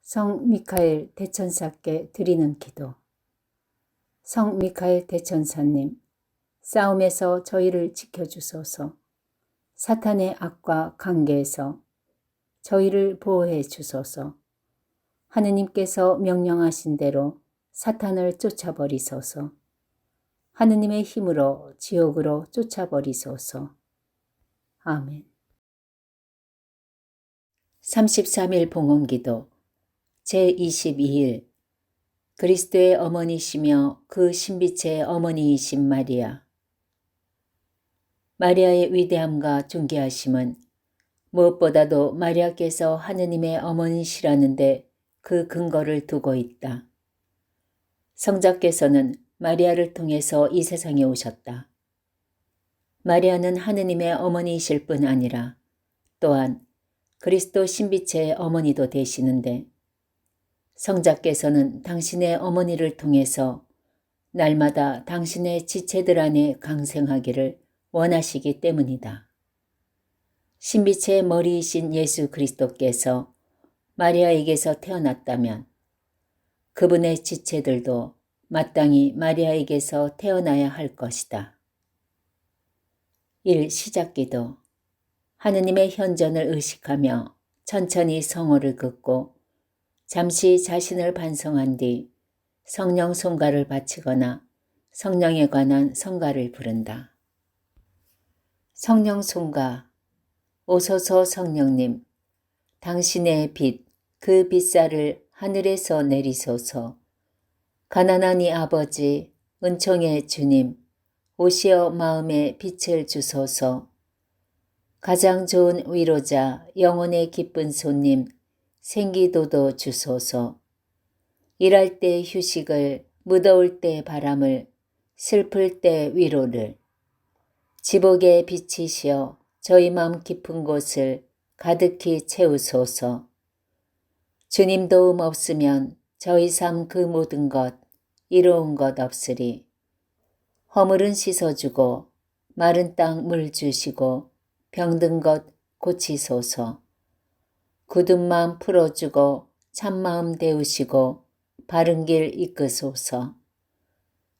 성 미카엘 대천사께 드리는 기도. 성 미카엘 대천사님, 싸움에서 저희를 지켜주소서. 사탄의 악과 관계에서 저희를 보호해 주소서. 하느님께서 명령하신 대로 사탄을 쫓아버리소서. 하느님의 힘으로 지옥으로 쫓아버리소서. 아멘. 33일 봉헌기도 제22일 그리스도의 어머니시며 그 신비체의 어머니이신 마리아. 마리아의 위대함과 존귀하심은 무엇보다도 마리아께서 하느님의 어머니시라는데 그 근거를 두고 있다. 성자께서는 마리아를 통해서 이 세상에 오셨다. 마리아는 하느님의 어머니이실 뿐 아니라 또한 그리스도 신비체의 어머니도 되시는데 성자께서는 당신의 어머니를 통해서 날마다 당신의 지체들 안에 강생하기를 원하시기 때문이다. 신비체의 머리이신 예수 그리스도께서 마리아에게서 태어났다면 그분의 지체들도 마땅히 마리아에게서 태어나야 할 것이다. 1. 시작기도. 하느님의 현전을 의식하며 천천히 성호를 긋고 잠시 자신을 반성한 뒤 성령 송가를 바치거나 성령에 관한 성가를 부른다. 성령 송가. 오소서 성령님, 당신의 빛, 그 빛살을 하늘에서 내리소서. 가난한 이 아버지, 은총의 주님, 오시어 마음에 빛을 주소서. 가장 좋은 위로자, 영혼의 기쁜 손님, 생기도도 주소서. 일할 때 휴식을, 무더울 때 바람을, 슬플 때 위로를. 지복의 빛이시여 저희 마음 깊은 곳을 가득히 채우소서. 주님 도움 없으면 저희 삶 그 모든 것, 이로운 것 없으리. 허물은 씻어주고 마른 땅 물 주시고 병든 것 고치소서. 굳은 마음 풀어주고 참마음 데우시고 바른 길 이끄소서.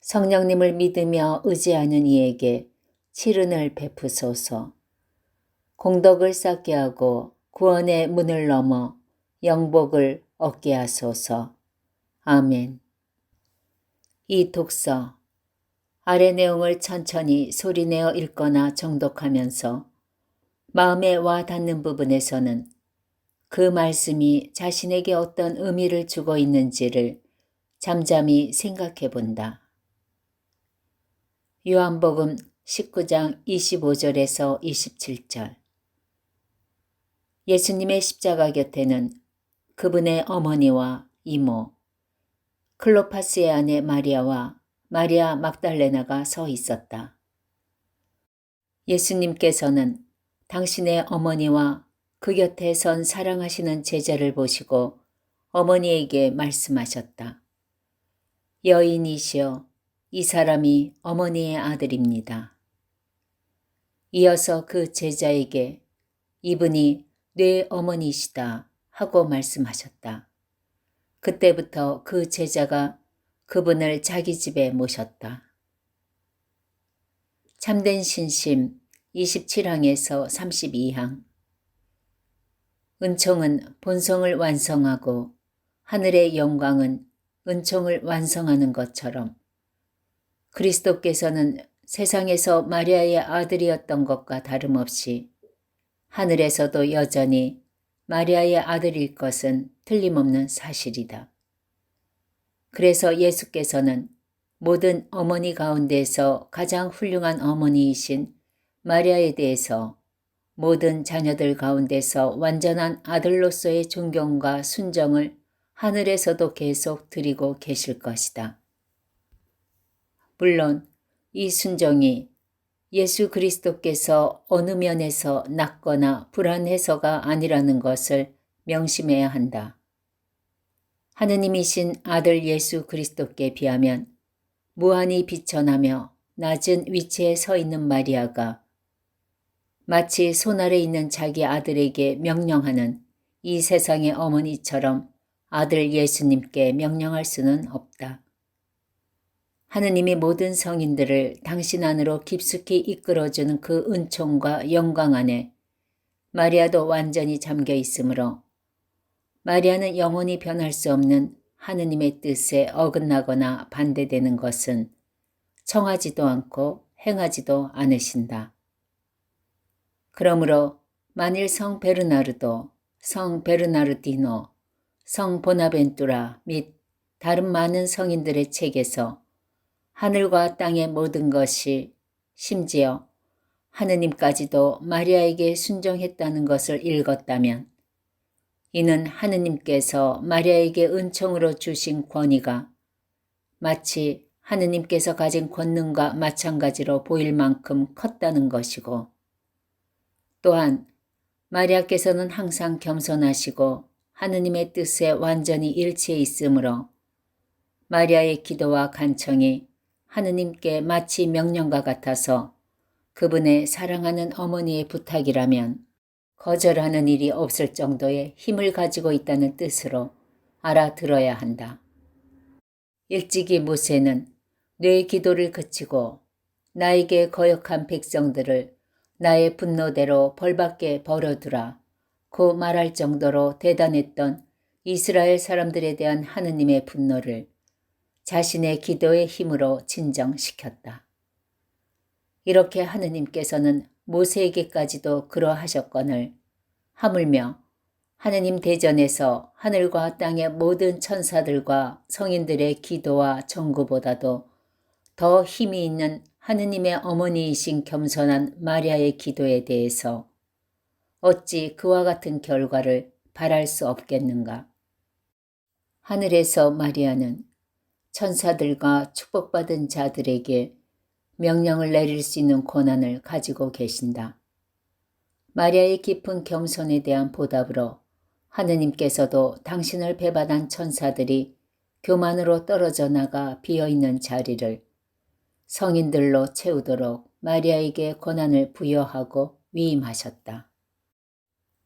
성령님을 믿으며 의지하는 이에게 치른을 베푸소서. 공덕을 쌓게 하고 구원의 문을 넘어 영복을 얻게 하소서. 아멘. 이 독서. 아래 내용을 천천히 소리내어 읽거나 정독하면서 마음에 와 닿는 부분에서는 그 말씀이 자신에게 어떤 의미를 주고 있는지를 잠잠히 생각해 본다. 요한복음 19장 25절에서 27절. 예수님의 십자가 곁에는 그분의 어머니와 이모, 클로파스의 아내 마리아와 마리아 막달레나가 서 있었다. 예수님께서는 당신의 어머니와 그 곁에 선 사랑하시는 제자를 보시고 어머니에게 말씀하셨다. 여인이시여, 이 사람이 어머니의 아들입니다. 이어서 그 제자에게 이분이 내 어머니시다 하고 말씀하셨다. 그때부터 그 제자가 그분을 자기 집에 모셨다. 참된 신심 27항에서 32항. 은총은 본성을 완성하고 하늘의 영광은 은총을 완성하는 것처럼 그리스도께서는 세상에서 마리아의 아들이었던 것과 다름없이 하늘에서도 여전히 마리아의 아들일 것은 틀림없는 사실이다. 그래서 예수께서는 모든 어머니 가운데서 가장 훌륭한 어머니이신 마리아에 대해서 모든 자녀들 가운데서 완전한 아들로서의 존경과 순정을 하늘에서도 계속 드리고 계실 것이다. 물론 이 순정이 예수 그리스도께서 어느 면에서 낮거나 불안해서가 아니라는 것을 명심해야 한다. 하느님이신 아들 예수 그리스도께 비하면 무한히 비천하며 낮은 위치에 서 있는 마리아가 마치 손 아래 있는 자기 아들에게 명령하는 이 세상의 어머니처럼 아들 예수님께 명령할 수는 없다. 하느님이 모든 성인들을 당신 안으로 깊숙이 이끌어주는 그 은총과 영광 안에 마리아도 완전히 잠겨 있으므로 마리아는 영원히 변할 수 없는 하느님의 뜻에 어긋나거나 반대되는 것은 청하지도 않고 행하지도 않으신다. 그러므로 만일 성 베르나르도, 성 베르나르디노, 성 보나벤투라 및 다른 많은 성인들의 책에서 하늘과 땅의 모든 것이 심지어 하느님까지도 마리아에게 순종했다는 것을 읽었다면 이는 하느님께서 마리아에게 은총으로 주신 권위가 마치 하느님께서 가진 권능과 마찬가지로 보일 만큼 컸다는 것이고 또한 마리아께서는 항상 겸손하시고 하느님의 뜻에 완전히 일치해 있으므로 마리아의 기도와 간청이 하느님께 마치 명령과 같아서 그분의 사랑하는 어머니의 부탁이라면 거절하는 일이 없을 정도의 힘을 가지고 있다는 뜻으로 알아들어야 한다. 일찍이 모세는 내 기도를 그치고 나에게 거역한 백성들을 나의 분노대로 벌받게 버려두라 고 말할 정도로 대단했던 이스라엘 사람들에 대한 하느님의 분노를 자신의 기도의 힘으로 진정시켰다. 이렇게 하느님께서는 모세에게까지도 그러하셨거늘 하물며 하느님 대전에서 하늘과 땅의 모든 천사들과 성인들의 기도와 전구보다도 더 힘이 있는 하느님의 어머니이신 겸손한 마리아의 기도에 대해서 어찌 그와 같은 결과를 바랄 수 없겠는가. 하늘에서 마리아는 천사들과 축복받은 자들에게 명령을 내릴 수 있는 권한을 가지고 계신다. 마리아의 깊은 겸손에 대한 보답으로 하느님께서도 당신을 배반한 천사들이 교만으로 떨어져 나가 비어있는 자리를 성인들로 채우도록 마리아에게 권한을 부여하고 위임하셨다.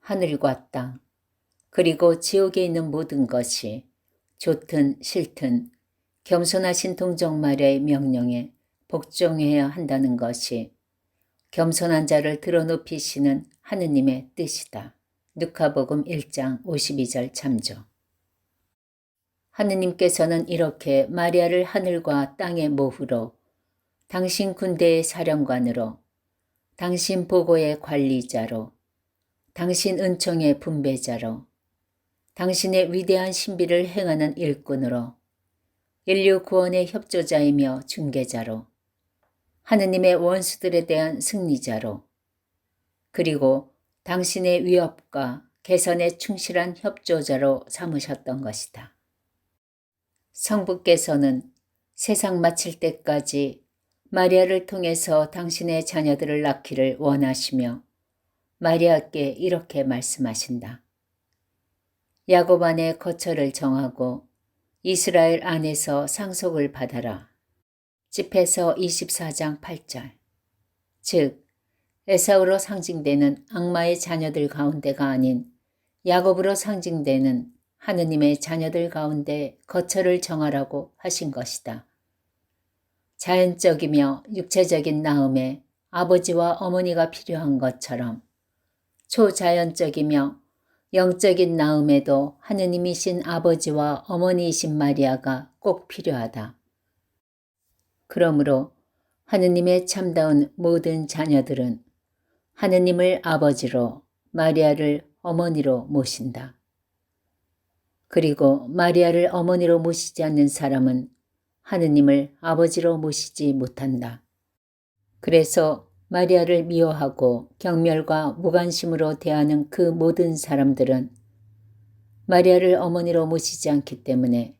하늘과 땅, 그리고 지옥에 있는 모든 것이 좋든 싫든 겸손하신 동정 마리아의 명령에 복종해야 한다는 것이 겸손한 자를 드러높이시는 하느님의 뜻이다. 누가복음 1장 52절 참조. 하느님께서는 이렇게 마리아를 하늘과 땅의 모후로 당신 군대의 사령관으로 당신 보고의 관리자로 당신 은총의 분배자로 당신의 위대한 신비를 행하는 일꾼으로 인류 구원의 협조자이며 중개자로 하느님의 원수들에 대한 승리자로 그리고 당신의 위협과 개선에 충실한 협조자로 삼으셨던 것이다. 성부께서는 세상 마칠 때까지 마리아를 통해서 당신의 자녀들을 낳기를 원하시며 마리아께 이렇게 말씀하신다. 야곱 안에 거처를 정하고 이스라엘 안에서 상속을 받아라. 집에서 24장 8절. 즉 에사우로 상징되는 악마의 자녀들 가운데가 아닌 야곱으로 상징되는 하느님의 자녀들 가운데 거처를 정하라고 하신 것이다. 자연적이며 육체적인 낳음에 아버지와 어머니가 필요한 것처럼 초자연적이며 영적인 낳음에도 하느님이신 아버지와 어머니이신 마리아가 꼭 필요하다. 그러므로 하느님의 참다운 모든 자녀들은 하느님을 아버지로 마리아를 어머니로 모신다. 그리고 마리아를 어머니로 모시지 않는 사람은 하느님을 아버지로 모시지 못한다. 그래서 마리아를 미워하고 경멸과 무관심으로 대하는 그 모든 사람들은 마리아를 어머니로 모시지 않기 때문에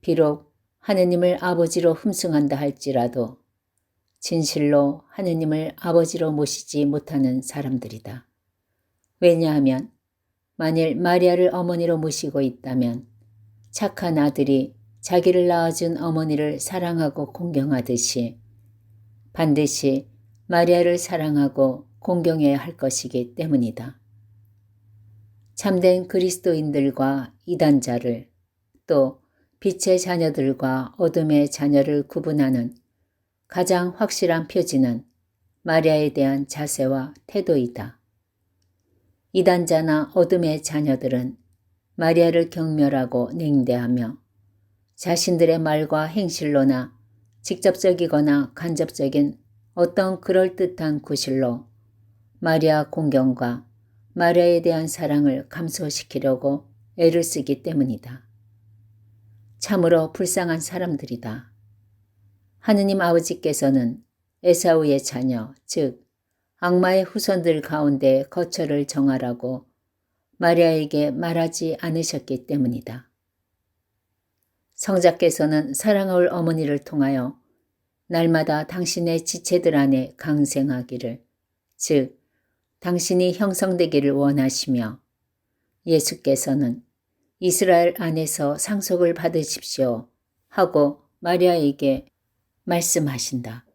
비록 하느님을 아버지로 흠숭한다 할지라도 진실로 하느님을 아버지로 모시지 못하는 사람들이다. 왜냐하면 만일 마리아를 어머니로 모시고 있다면 착한 아들이 자기를 낳아준 어머니를 사랑하고 공경하듯이 반드시 마리아를 사랑하고 공경해야 할 것이기 때문이다. 참된 그리스도인들과 이단자를, 또 빛의 자녀들과 어둠의 자녀를 구분하는 가장 확실한 표지는 마리아에 대한 자세와 태도이다. 이단자나 어둠의 자녀들은 마리아를 경멸하고 냉대하며 자신들의 말과 행실로나 직접적이거나 간접적인 어떤 그럴듯한 구실로 마리아 공경과 마리아에 대한 사랑을 감소시키려고 애를 쓰기 때문이다. 참으로 불쌍한 사람들이다. 하느님 아버지께서는 에사우의 자녀, 즉 악마의 후손들 가운데 거처를 정하라고 마리아에게 말하지 않으셨기 때문이다. 성자께서는 사랑할 어머니를 통하여 날마다 당신의 지체들 안에 강생하기를, 즉 당신이 형성되기를 원하시며 예수께서는 이스라엘 안에서 상속을 받으십시오 하고 마리아에게 말씀하신다.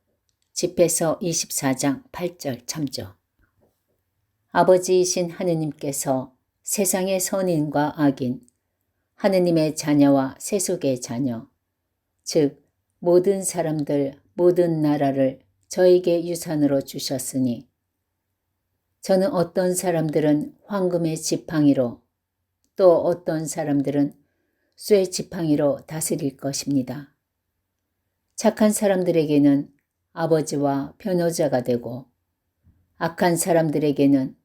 집회서 24장 8절 참조. 아버지이신 하느님께서 세상의 선인과 악인, 하느님의 자녀와 세속의 자녀, 즉 모든 사람들, 모든 나라를 저에게 유산으로 주셨으니 저는 어떤 사람들은 황금의 지팡이로 또 어떤 사람들은 쇠 지팡이로 다스릴 것입니다. 착한 사람들에게는 아버지와 변호자가 되고 악한 사람들에게는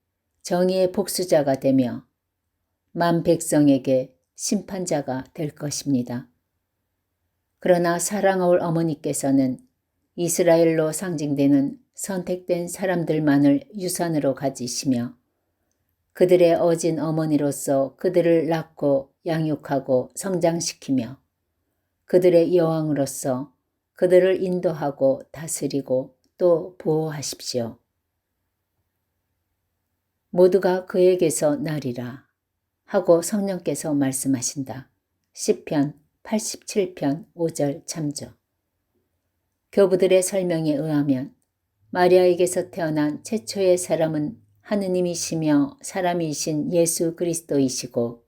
정의의 복수자가 되며 만 백성에게 심판자가 될 것입니다. 그러나 사랑할 어머니께서는 이스라엘로 상징되는 선택된 사람들만을 유산으로 가지시며 그들의 어진 어머니로서 그들을 낳고 양육하고 성장시키며 그들의 여왕으로서 그들을 인도하고 다스리고 또 보호하십시오. 모두가 그에게서 나리라 하고 성령께서 말씀하신다. 시편 87편 5절 참조. 교부들의 설명에 의하면 마리아에게서 태어난 최초의 사람은 하느님이시며 사람이신 예수 그리스도이시고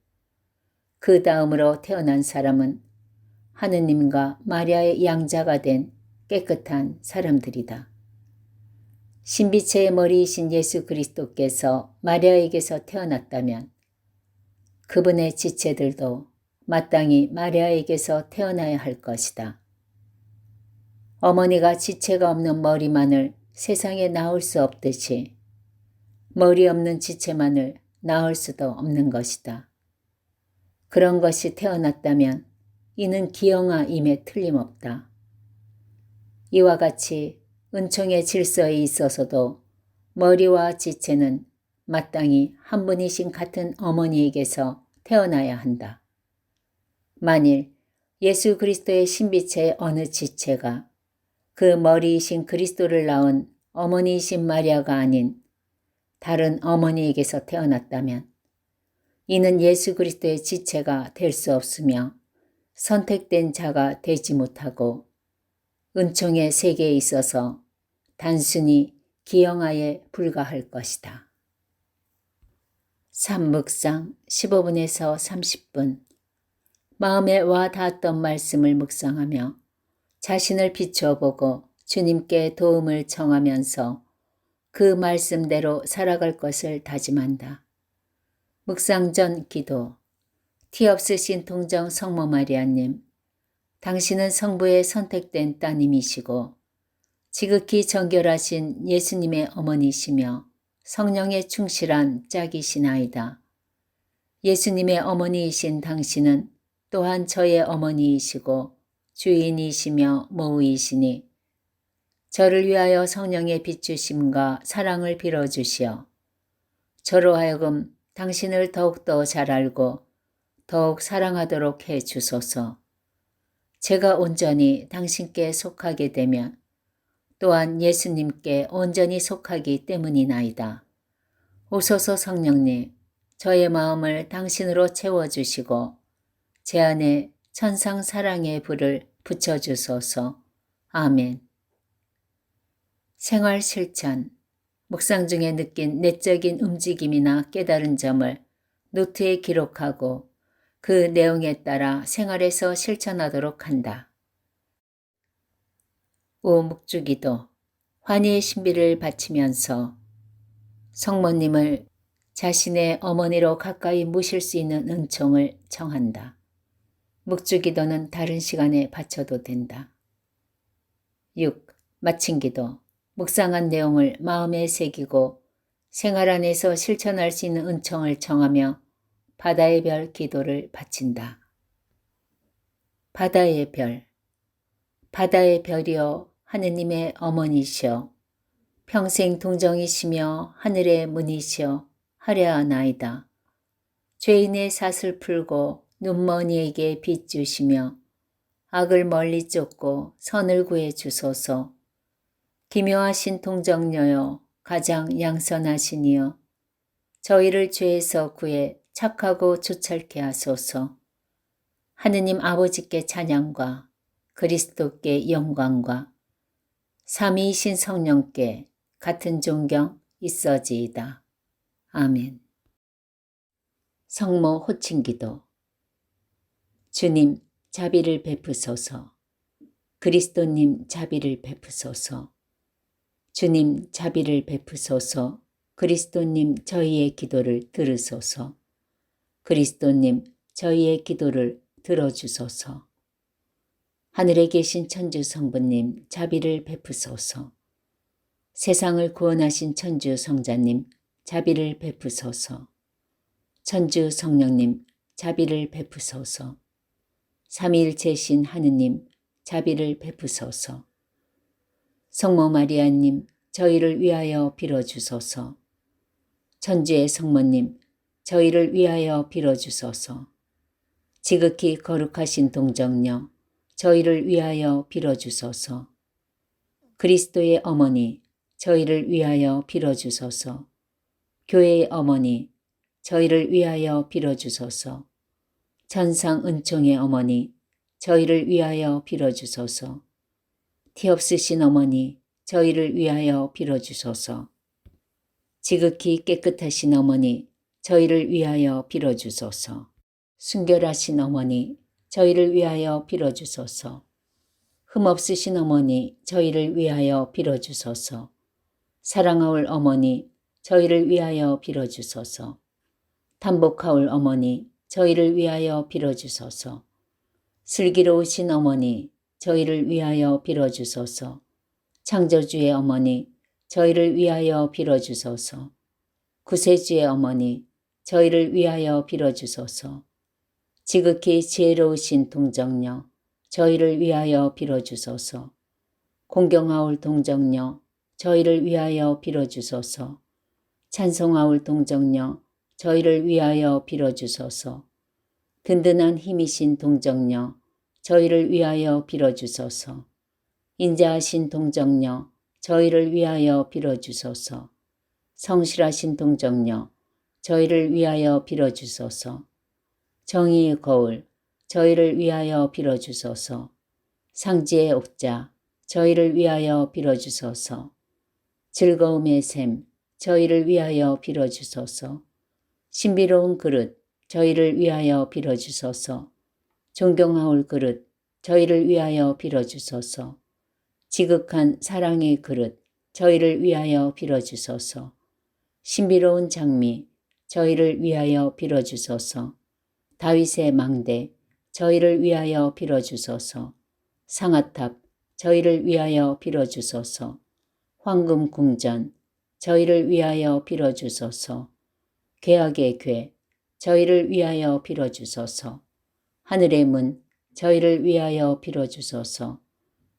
그 다음으로 태어난 사람은 하느님과 마리아의 양자가 된 깨끗한 사람들이다. 신비체의 머리이신 예수 그리스도께서 마리아에게서 태어났다면 그분의 지체들도 마땅히 마리아에게서 태어나야 할 것이다. 어머니가 지체가 없는 머리만을 세상에 낳을 수 없듯이 머리 없는 지체만을 낳을 수도 없는 것이다. 그런 것이 태어났다면 이는 기형아임에 틀림없다. 이와 같이 은총의 질서에 있어서도 머리와 지체는 마땅히 한 분이신 같은 어머니에게서 태어나야 한다. 만일 예수 그리스도의 신비체의 어느 지체가 그 머리이신 그리스도를 낳은 어머니이신 마리아가 아닌 다른 어머니에게서 태어났다면 이는 예수 그리스도의 지체가 될 수 없으며 선택된 자가 되지 못하고 은총의 세계에 있어서 단순히 기형아에 불과할 것이다. 3묵상 15분에서 30분. 마음에 와 닿았던 말씀을 묵상하며 자신을 비춰보고 주님께 도움을 청하면서 그 말씀대로 살아갈 것을 다짐한다. 묵상 전 기도. 티 없으신 동정 성모 마리아님, 당신은 성부의 선택된 따님이시고 지극히 정결하신 예수님의 어머니시며 성령에 충실한 짝이시나이다. 예수님의 어머니이신 당신은 또한 저의 어머니이시고 주인이시며 모우이시니 저를 위하여 성령의 비추심과 사랑을 빌어주시어 저로 하여금 당신을 더욱더 잘 알고 더욱 사랑하도록 해 주소서. 제가 온전히 당신께 속하게 되면 또한 예수님께 온전히 속하기 때문이나이다. 오소서 성령님, 저의 마음을 당신으로 채워주시고 제 안에 천상 사랑의 불을 붙여주소서. 아멘. 생활 실천. 묵상 중에 느낀 내적인 움직임이나 깨달은 점을 노트에 기록하고 그 내용에 따라 생활에서 실천하도록 한다. 5. 묵주기도. 환희의 신비를 바치면서 성모님을 자신의 어머니로 가까이 모실 수 있는 은총을 청한다. 묵주기도는 다른 시간에 바쳐도 된다. 6. 마친 기도. 묵상한 내용을 마음에 새기고 생활 안에서 실천할 수 있는 은총을 청하며 바다의 별 기도를 바친다. 바다의 별. 바다의 별이여 하느님의 어머니시여 평생 동정이시며 하늘의 문이시여 하려하나이다. 죄인의 삿을 풀고 눈먼 이에게 빛 주시며 악을 멀리 쫓고 선을 구해 주소서. 기묘하신 동정녀여 가장 양선하시니여 저희를 죄에서 구해 착하고 조찰케 하소서. 하느님 아버지께 찬양과 그리스도께 영광과 삼위이신 성령께 같은 존경 있어지이다. 아멘. 성모 호칭기도. 주님 자비를 베푸소서. 그리스도님 자비를 베푸소서. 주님 자비를 베푸소서. 그리스도님 저희의 기도를 들으소서. 그리스도님 저희의 기도를 들어주소서. 하늘에 계신 천주 성부님 자비를 베푸소서. 세상을 구원하신 천주 성자님 자비를 베푸소서. 천주 성령님 자비를 베푸소서. 삼위일체신 하느님 자비를 베푸소서. 성모 마리아님 저희를 위하여 빌어주소서. 천주의 성모님 저희를 위하여 빌어주소서. 지극히 거룩하신 동정녀 저희를 위하여 빌어주소서. 그리스도의 어머니 저희를 위하여 빌어주소서. 교회의 어머니 저희를 위하여 빌어주소서. 천상 은총의 어머니 저희를 위하여 빌어주소서. 티 없으신 어머니 저희를 위하여 빌어주소서. 지극히 깨끗하신 어머니 저희를 위하여 빌어주소서. 순결하신 어머니 저희를 위하여 빌어주소서. 흠없으신 어머니 저희를 위하여 빌어주소서. 사랑하올 어머니 저희를 위하여 빌어주소서. 탄복하올 어머니 저희를 위하여 빌어주소서. 슬기로우신 어머니 저희를 위하여 빌어주소서. 창조주의 어머니 저희를 위하여 빌어주소서. 구세주의 어머니 저희를 위하여 빌어주소서. 지극히 지혜로우신 동정녀 저희를 위하여 빌어주소서. 공경하올 동정녀 저희를 위하여 빌어주소서. 찬송하올 동정녀 저희를 위하여 빌어주소서. 든든한 힘이신 동정녀 저희를 위하여 빌어주소서. 인자하신 동정녀 저희를 위하여 빌어주소서. 성실하신 동정녀 저희를 위하여 빌어주소서. 정의의 거울 저희를 위하여 빌어주소서. 상지의 옥자 저희를 위하여 빌어주소서. 즐거움의 샘 저희를 위하여 빌어주소서. 신비로운 그릇 저희를 위하여 빌어주소서. 존경하올 그릇 저희를 위하여 빌어주소서. 지극한 사랑의 그릇 저희를 위하여 빌어주소서. 신비로운 장미 저희를 위하여 빌어주소서. 다윗의 망대 저희를 위하여 빌어주소서. 상아탑 저희를 위하여 빌어주소서. 황금 궁전 저희를 위하여 빌어주소서. 괴악의 궤 저희를 위하여 빌어주소서. 하늘의 문 저희를 위하여 빌어주소서.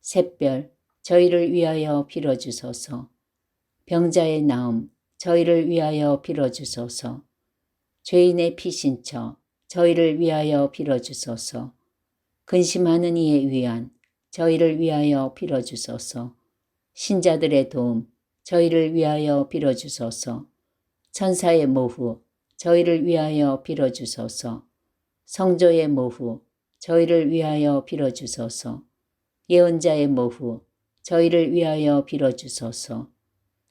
샛별 저희를 위하여 빌어주소서. 병자의 나음 저희를 위하여 빌어주소서. 죄인의 피신처 저희를 위하여 빌어주소서. 근심하는 이의 위안 저희를 위하여 빌어주소서. 신자들의 도움 저희를 위하여 빌어주소서. 천사의 모후 저희를 위하여 빌어주소서. 성조의 모후 저희를 위하여 빌어주소서. 예언자의 모후 저희를 위하여 빌어주소서.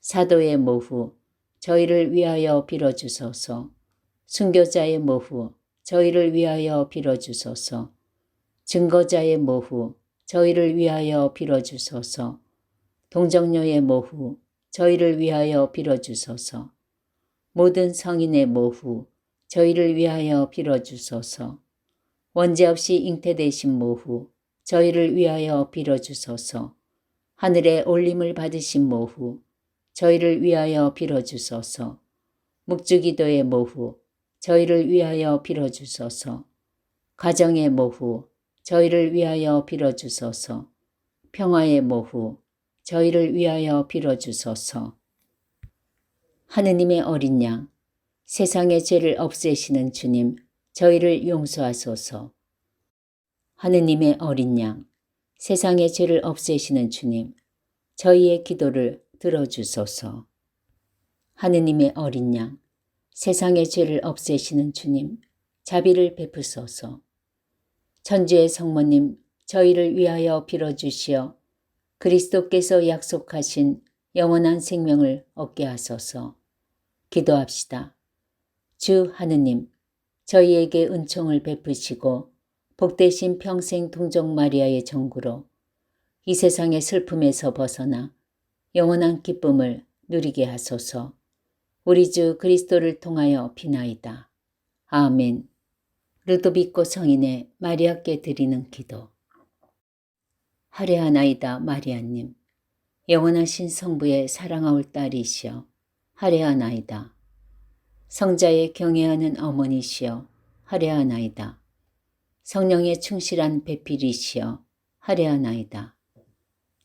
사도의 모후 저희를 위하여 빌어주소서. 순교자의 모후, 저희를 위하여 빌어주소서. 증거자의 모후, 저희를 위하여 빌어주소서. 동정녀의 모후, 저희를 위하여 빌어주소서. 모든 성인의 모후, 저희를 위하여 빌어주소서. 원죄 없이 잉태되신 모후, 저희를 위하여 빌어주소서. 하늘에 올림을 받으신 모후, 저희를 위하여 빌어주소서. 묵주기도의 모후, 저희를 위하여 빌어주소서. 가정의 모후, 저희를 위하여 빌어주소서. 평화의 모후, 저희를 위하여 빌어주소서. 하느님의 어린 양, 세상의 죄를 없애시는 주님, 저희를 용서하소서. 하느님의 어린 양, 세상의 죄를 없애시는 주님, 저희의 기도를 들어주소서. 하느님의 어린 양, 세상의 죄를 없애시는 주님, 자비를 베푸소서. 천주의 성모님, 저희를 위하여 빌어주시어 그리스도께서 약속하신 영원한 생명을 얻게 하소서. 기도합시다. 주 하느님, 저희에게 은총을 베푸시고 복되신 평생 동정 마리아의 정구로 이 세상의 슬픔에서 벗어나 영원한 기쁨을 누리게 하소서. 우리 주 그리스도를 통하여 비나이다. 아멘. 르도비코 성인의 마리아께 드리는 기도. 하례하나이다 마리아님, 영원하신 성부의 사랑하올 딸이시여 하례하나이다. 성자의 경외하는 어머니시여 하례하나이다. 성령의 충실한 배필이시여 하례하나이다.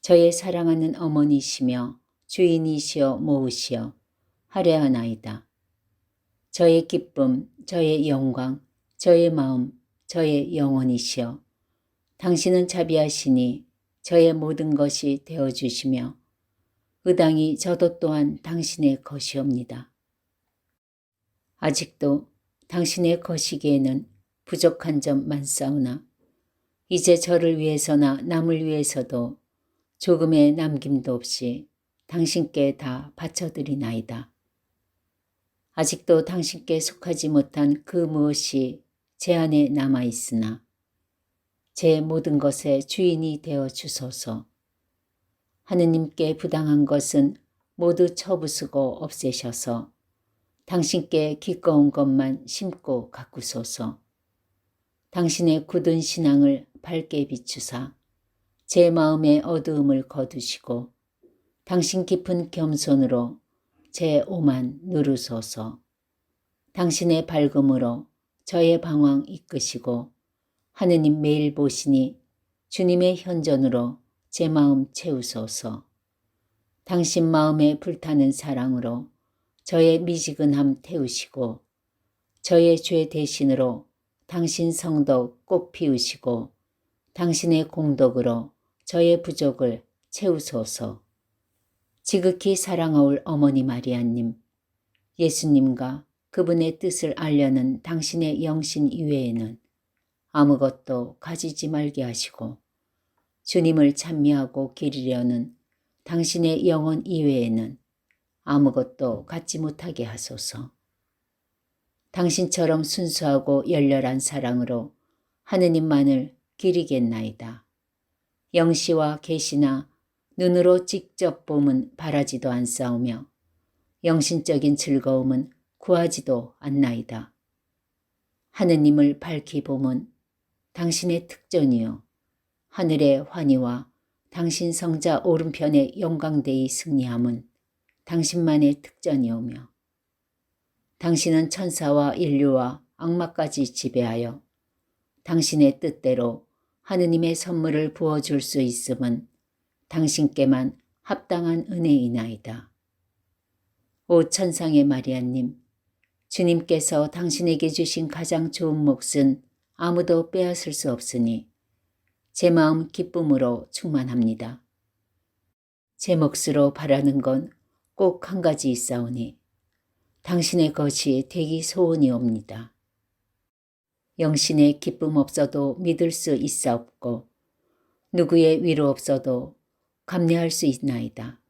저의 사랑하는 어머니시며 주인이시여 모으시여 하례하나이다. 저의 기쁨, 저의 영광, 저의 마음, 저의 영혼이시여 당신은 자비하시니 저의 모든 것이 되어주시며 의당히 저도 또한 당신의 것이옵니다. 아직도 당신의 것이기에는 부족한 점 많사오나 이제 저를 위해서나 남을 위해서도 조금의 남김도 없이 당신께 다 바쳐드리나이다. 아직도 당신께 속하지 못한 그 무엇이 제 안에 남아있으나 제 모든 것의 주인이 되어 주소서. 하느님께 부당한 것은 모두 쳐부수고 없애셔서 당신께 기꺼운 것만 심고 가꾸소서. 당신의 굳은 신앙을 밝게 비추사 제 마음의 어두움을 거두시고 당신 깊은 겸손으로 제 오만 누르소서. 당신의 밝음으로 저의 방황 이끄시고 하느님 매일 보시니 주님의 현전으로 제 마음 채우소서. 당신 마음에 불타는 사랑으로 저의 미지근함 태우시고 저의 죄 대신으로 당신 성덕 꽃 피우시고 당신의 공덕으로 저의 부족을 채우소서. 지극히 사랑하올 어머니 마리아님, 예수님과 그분의 뜻을 알려는 당신의 영신 이외에는 아무것도 가지지 말게 하시고 주님을 찬미하고 기리려는 당신의 영혼 이외에는 아무것도 갖지 못하게 하소서. 당신처럼 순수하고 열렬한 사랑으로 하느님만을 기리겠나이다. 영시와 계시나 눈으로 직접 봄은 바라지도 않사오며 영신적인 즐거움은 구하지도 않나이다. 하느님을 밝히 봄은 당신의 특전이요 하늘의 환희와 당신 성자 오른편의 영광대의 승리함은 당신만의 특전이오며 당신은 천사와 인류와 악마까지 지배하여 당신의 뜻대로 하느님의 선물을 부어줄 수 있음은 당신께만 합당한 은혜이나이다. 오 천상의 마리아님, 주님께서 당신에게 주신 가장 좋은 몫은 아무도 빼앗을 수 없으니 제 마음 기쁨으로 충만합니다. 제 몫으로 바라는 건 꼭 한 가지 있사오니 당신의 것이 되기 소원이옵니다. 영신의 기쁨 없어도 믿을 수 있사옵고 누구의 위로 없어도 감내할 수 있나이다.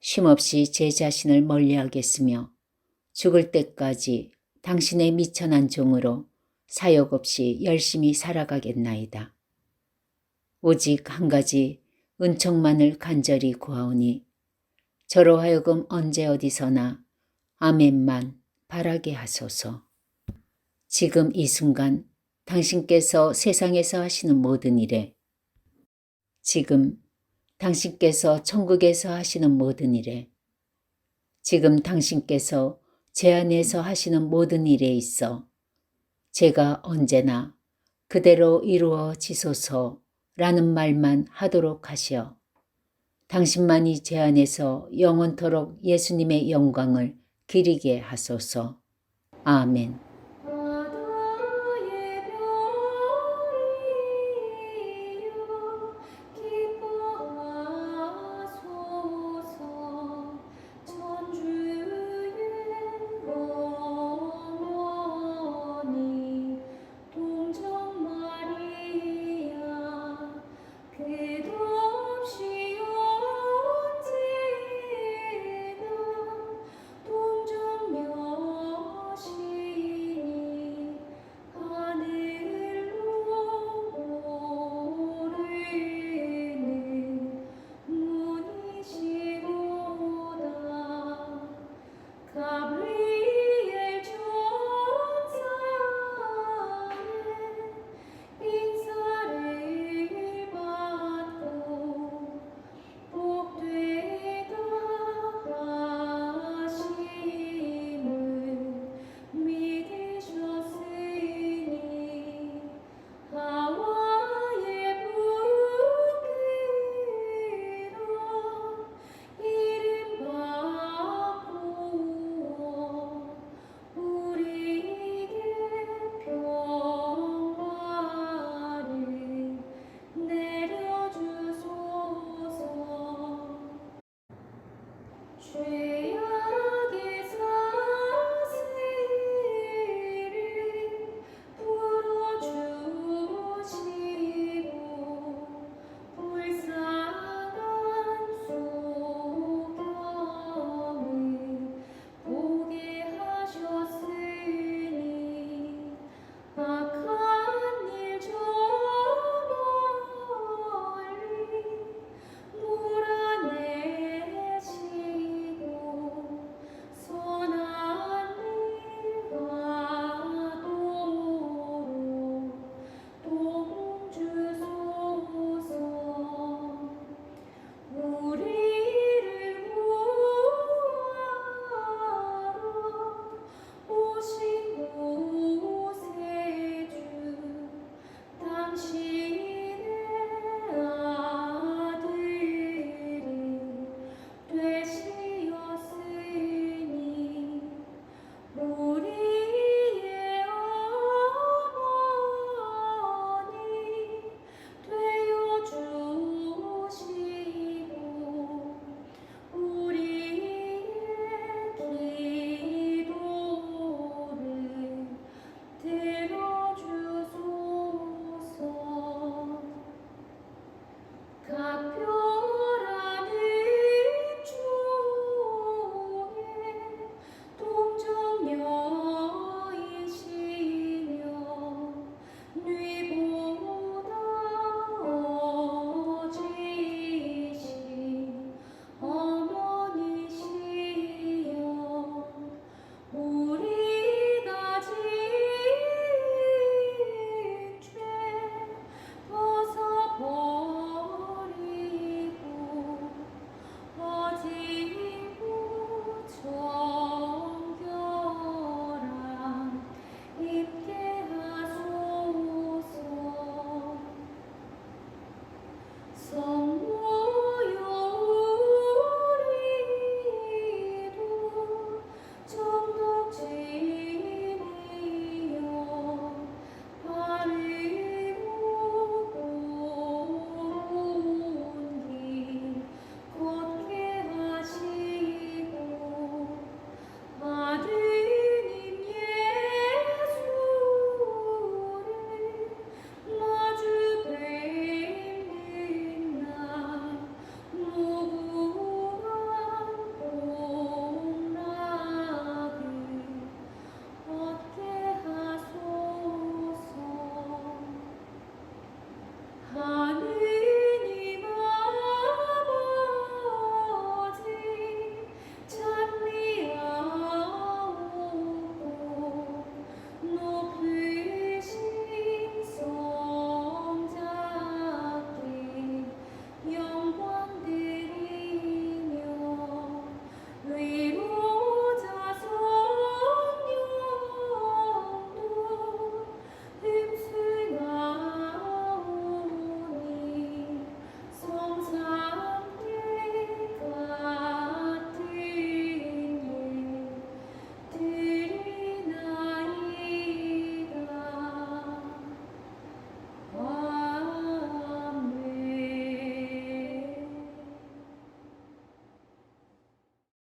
쉼없이 제 자신을 멀리하겠으며 죽을 때까지 당신의 미천한 종으로 사역 없이 열심히 살아가겠나이다. 오직 한 가지 은총만을 간절히 구하오니 저로 하여금 언제 어디서나 아멘만 바라게 하소서. 지금 이 순간 당신께서 세상에서 하시는 모든 일에, 지금 당신께서 천국에서 하시는 모든 일에, 지금 당신께서 제 안에서 하시는 모든 일에 있어 제가 언제나 그대로 이루어지소서라는 말만 하도록 하시어 당신만이 제 안에서 영원토록 예수님의 영광을 기리게 하소서. 아멘.